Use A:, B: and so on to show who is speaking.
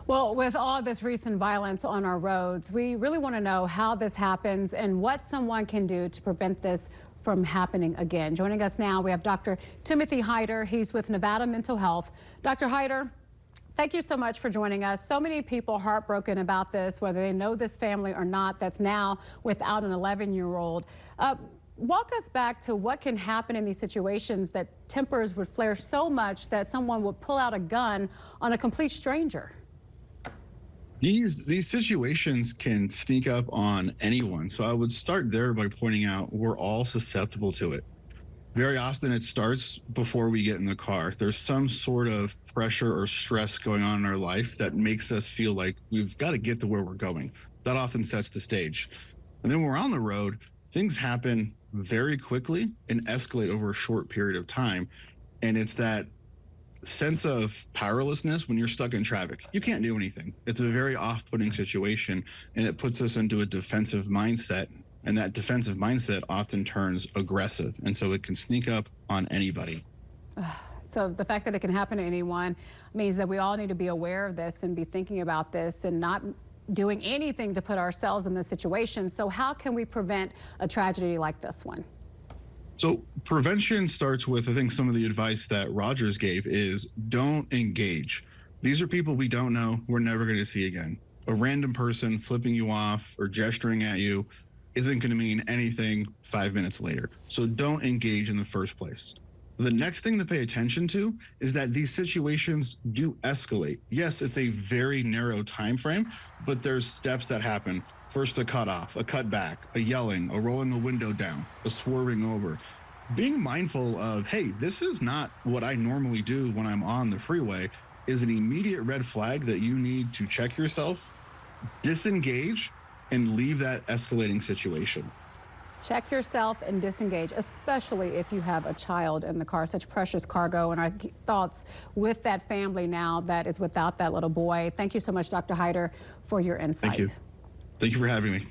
A: Well, with all this recent violence on our roads, we really want to know how this happens and what someone can do to prevent this from happening again. Joining us now, we have Dr. Timothy Jeider. He's with Nevada Mental Health. Dr. Jeider, thank you so much for joining us. So many people heartbroken about this, whether they know this family or not, that's now without an 11-year-old. Walk us back to what can happen in these situations that tempers would flare so much that someone would pull out a gun on a complete stranger.
B: These situations can sneak up on anyone. So I would start there by pointing out we're all susceptible to it. Very often it starts before we get in the car. There's some sort of pressure or stress going on in our life that makes us feel like we've got to get to where we're going. That often sets the stage. And then when we're on the road, things happen very quickly and escalate over a short period of time. And it's that sense of powerlessness when you're stuck in traffic. You can't do anything. It's a very off-putting situation, and it puts us into a defensive mindset, and that defensive mindset often turns aggressive, and so it can sneak up on anybody.
A: So the fact that it can happen to anyone means that we all need to be aware of this and be thinking about this and not doing anything to put ourselves in this situation. So how can we prevent a tragedy like this one?
B: So prevention starts with, I think some of the advice that Rogers gave is don't engage. These are people we don't know, we're never going to see again. A random person flipping you off or gesturing at you isn't going to mean anything 5 minutes later. So don't engage in the first place. The next thing to pay attention to is that these situations do escalate. Yes, it's a very narrow time frame, but there's steps that happen. First, a cut off, a cut back, a yelling, a rolling a window down, a swerving over. Being mindful of, hey, this is not what I normally do when I'm on the freeway, is an immediate red flag that you need to check yourself, disengage, and leave that escalating situation.
A: Check yourself and disengage, especially if you have a child in the car, such precious cargo. And our thoughts with that family now that is without that little boy. Thank you so much, Dr. Jeider, for your insight.
B: Thank you. Thank you for having me.